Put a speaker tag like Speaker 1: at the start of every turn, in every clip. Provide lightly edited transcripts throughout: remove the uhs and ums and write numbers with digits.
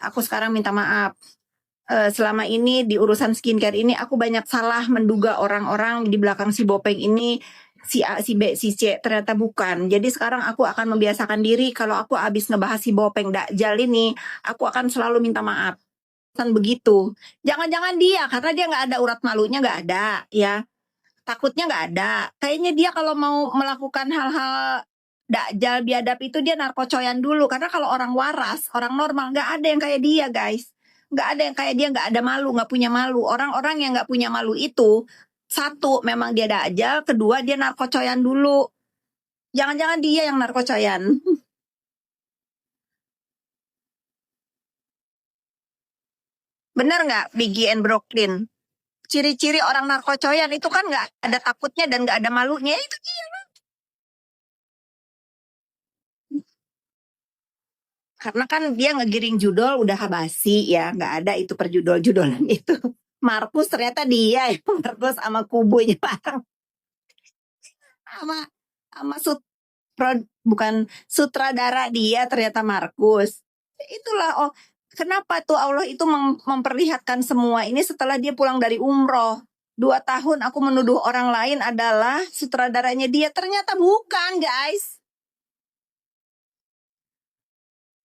Speaker 1: Aku sekarang minta maaf. Selama ini di urusan skincare ini aku banyak salah menduga orang-orang di belakang si Bopeng ini si A, si B, si C, ternyata bukan. Jadi sekarang aku akan membiasakan diri kalau aku habis ngebahas si Bopeng Dakjal ini, aku akan selalu minta maaf. Kan begitu. Jangan-jangan dia karena dia nggak ada urat malunya nggak ada ya. Takutnya nggak ada. Kayaknya dia kalau mau melakukan hal-hal dakjal biadab itu dia narkocoyan dulu. Karena kalau orang waras, orang normal nggak ada yang kayak dia guys. Nggak ada yang kayak dia, nggak ada malu, nggak punya malu. Orang-orang yang nggak punya malu itu, satu memang dia dakjal, kedua dia narkocoyan dulu. Jangan-jangan dia yang narkocoyan. Bener nggak Biggie and Brooklyn? Ciri-ciri orang narkocoyan itu kan nggak ada takutnya dan nggak ada malunya. Itu karena kan dia ngegiring judul udah basi ya, nggak ada itu perjudul-judulan itu. Markus ternyata dia yang Markus sama kubunya bareng sama sama bukan sutradara dia ternyata Markus. Itulah kenapa tuh Allah itu memperlihatkan semua ini setelah dia pulang dari umroh. 2 tahun aku menuduh orang lain adalah sutradaranya dia, ternyata bukan guys.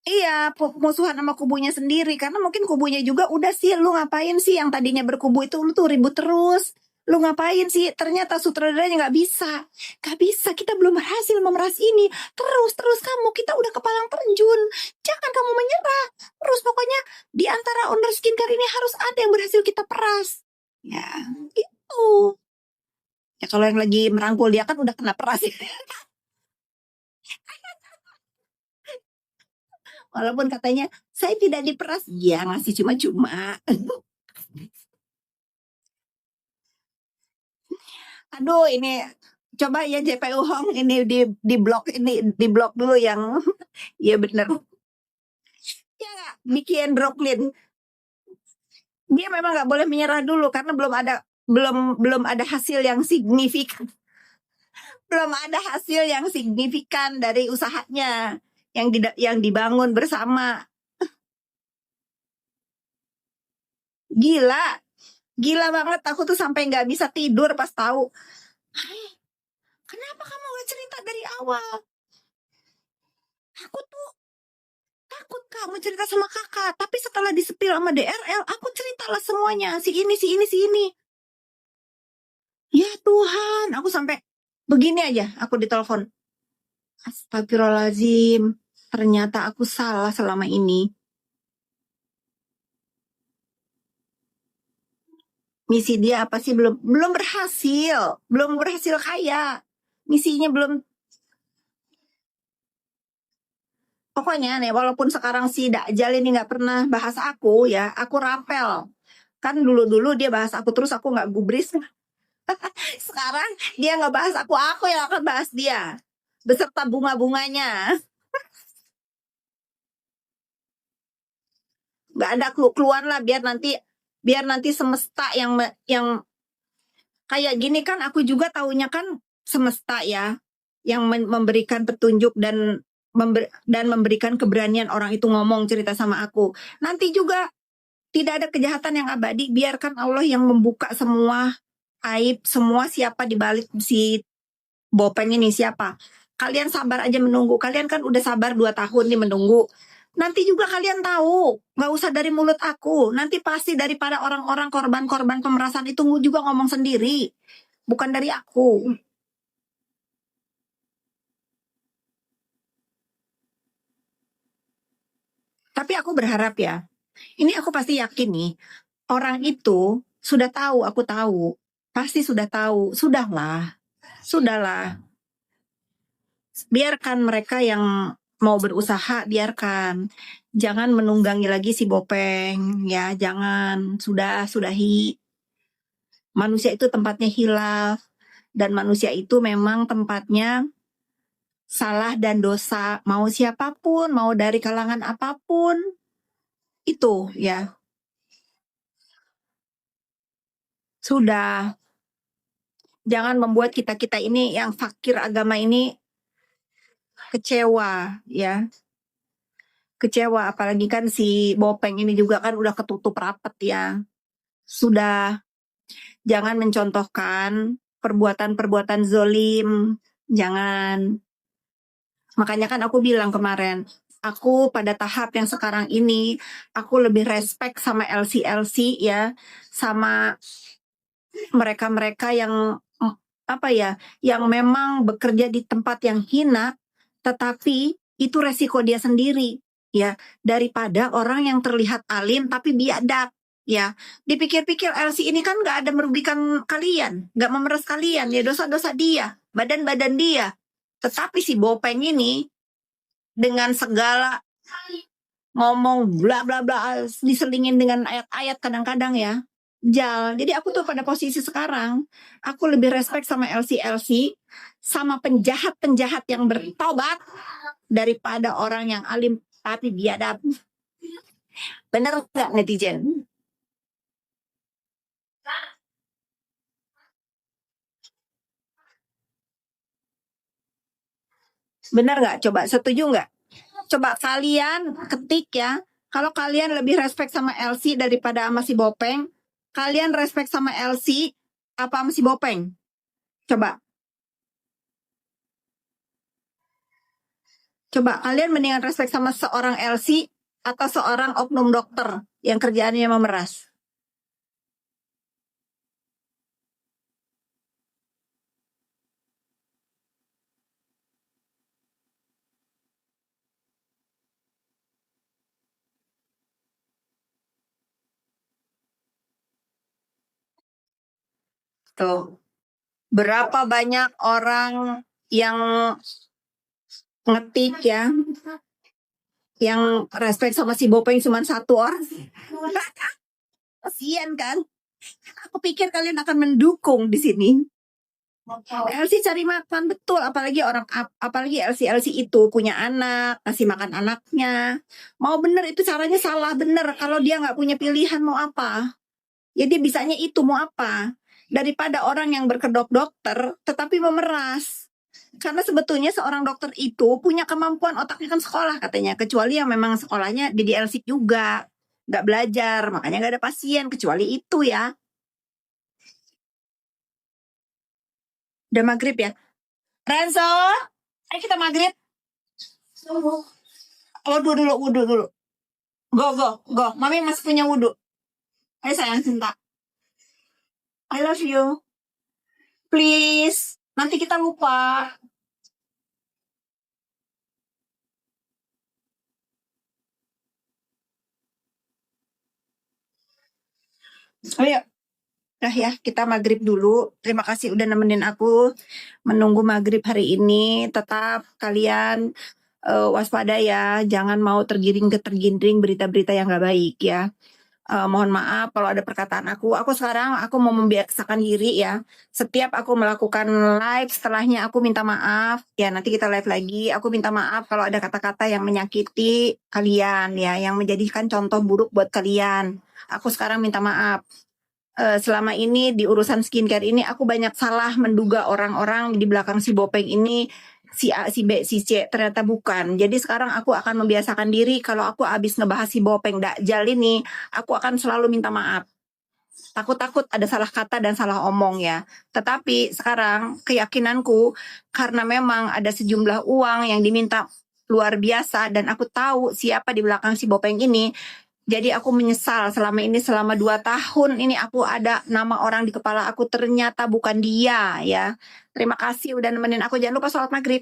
Speaker 1: Iya, musuhan sama kubunya sendiri. Karena mungkin kubunya juga udah sih, lu ngapain sih yang tadinya berkubu itu, lu tuh ribut terus. Lu ngapain sih? Ternyata sutradaranya nggak bisa. Nggak bisa, kita belum berhasil memeras ini. Terus kamu, kita udah kepalang terjun. Jangan kamu menyerah. Terus pokoknya di antara owner skincare ini harus ada yang berhasil kita peras. Ya, gitu. Ya kalau yang lagi merangkul dia kan udah kena peras. Walaupun katanya, saya tidak diperas. Ya, ngasih cuma-cuma. Aduh, ini coba ya JPU Hong ini di blok dulu yang ya bener. Ya nggak, bikin Brooklyn. Dia memang nggak boleh menyerah dulu karena belum ada hasil yang signifikan. Belum ada hasil yang signifikan dari usahanya yang dibangun bersama. Gila, gila banget. Aku tuh sampai nggak bisa tidur pas tahu. "Hai, kenapa kamu nggak cerita dari awal? Aku tuh takut kamu cerita sama kakak, tapi setelah disepil sama DRL, aku ceritalah semuanya. Si ini, si ini, si ini. Ya Tuhan, aku sampai begini aja, aku ditelepon. Astagfirullahaladzim, ternyata aku salah selama ini. Misi dia apa sih? Belum berhasil kaya. Misinya belum. Pokoknya nih, walaupun sekarang si Dakjal ini nggak pernah bahas aku ya, aku rapel. Kan dulu-dulu dia bahas aku terus, aku nggak gubris. Sekarang dia nggak bahas aku yang akan bahas dia beserta bunga-bunganya. Nggak ada keluar lah biar nanti semesta yang kayak gini kan aku juga taunya kan semesta ya yang memberikan petunjuk dan memberikan keberanian orang itu ngomong cerita sama aku. Nanti juga tidak ada kejahatan yang abadi, biarkan Allah yang membuka semua aib, semua siapa di balik si Bopeng ini siapa. Kalian sabar aja menunggu. Kalian kan udah sabar 2 tahun nih menunggu. Nanti juga kalian tahu. Nggak usah dari mulut aku. Nanti pasti daripada orang-orang korban-korban pemerasan itu juga ngomong sendiri. Bukan dari aku. Tapi aku berharap ya. Ini aku pasti yakin nih. Orang itu sudah tahu, aku tahu. Pasti sudah tahu. Sudahlah. Sudahlah. Biarkan mereka yang mau berusaha, biarkan. Jangan menunggangi lagi si Bopeng, ya jangan. Sudahi. Manusia itu tempatnya hilaf, dan manusia itu memang tempatnya salah dan dosa. Mau siapapun, mau dari kalangan apapun, itu ya. Sudah. Jangan membuat kita-kita ini yang fakir agama ini kecewa, ya. kecewa, apalagi kan si Bopeng ini juga kan udah ketutup rapat ya. Sudah, jangan mencontohkan perbuatan-perbuatan zolim, jangan. Makanya kan aku bilang kemarin, aku pada tahap yang sekarang ini, aku lebih respect sama LC-LC ya, sama mereka-mereka yang apa ya, yang memang bekerja di tempat yang hina, tetapi itu resiko dia sendiri ya, daripada orang yang terlihat alim tapi biadab ya. Dipikir-pikir LC ini kan nggak ada merugikan kalian, nggak memeras kalian ya, dosa-dosa dia, badan-badan dia. Tetapi si Bopeng ini dengan segala ngomong bla bla bla diselingin dengan ayat-ayat kadang-kadang ya. Jadi aku tuh pada posisi sekarang, aku lebih respect sama LC-LC, sama penjahat-penjahat yang bertobat daripada orang yang alim tapi biadab. Bener nggak netizen? Bener nggak? Coba setuju nggak? Coba kalian ketik ya. Kalau kalian lebih respect sama LC daripada sama si Bopeng, kalian respect sama LC apa sama si Bopeng? Coba. Coba kalian mendingan respect sama seorang LC atau seorang oknum dokter yang kerjaannya memeras? Tuh. Berapa banyak orang yang ngetik ya, yang respect sama si Bopeng cuma satu orang. Kasian kan? Aku pikir kalian akan mendukung di sini. LC cari makan betul, apalagi LC itu punya anak, kasih makan anaknya. Mau bener itu caranya salah bener. Kalau dia nggak punya pilihan mau apa? Ya dia bisanya itu mau apa? Daripada orang yang berkedok dokter tetapi memeras. Karena sebetulnya seorang dokter itu punya kemampuan, otaknya kan sekolah katanya, kecuali yang memang sekolahnya di LC juga, nggak belajar, makanya nggak ada pasien, kecuali itu ya. Udah maghrib ya? Renzo, ayo kita maghrib. Wudhu dulu. Go. Mami masih punya wudhu. Ayo sayang, cinta. I love you. Please. Nanti kita lupa. Ayo. Udah ya, kita maghrib dulu. Terima kasih udah nemenin aku menunggu maghrib hari ini. Tetap kalian waspada ya. Jangan mau tergiring berita-berita yang gak baik ya. Mohon maaf kalau ada perkataan aku sekarang mau membiasakan diri ya. Setiap aku melakukan live, setelahnya aku minta maaf ya. Nanti kita live lagi, aku minta maaf kalau ada kata-kata yang menyakiti kalian ya, yang menjadikan contoh buruk buat kalian. Aku sekarang minta maaf. Selama ini di urusan skincare ini aku banyak salah menduga orang-orang di belakang si Bopeng ini si A, si B, si C, ternyata bukan. Jadi sekarang aku akan membiasakan diri kalau aku habis ngebahas si Bopeng Dakjal ini, aku akan selalu minta maaf. Takut-takut ada salah kata dan salah omong ya. Tetapi sekarang keyakinanku, karena memang ada sejumlah uang yang diminta luar biasa dan aku tahu siapa di belakang si Bopeng ini. Jadi aku menyesal selama 2 tahun ini aku ada nama orang di kepala aku, ternyata bukan dia ya. Terima kasih udah nemenin aku. Jangan lupa sholat maghrib.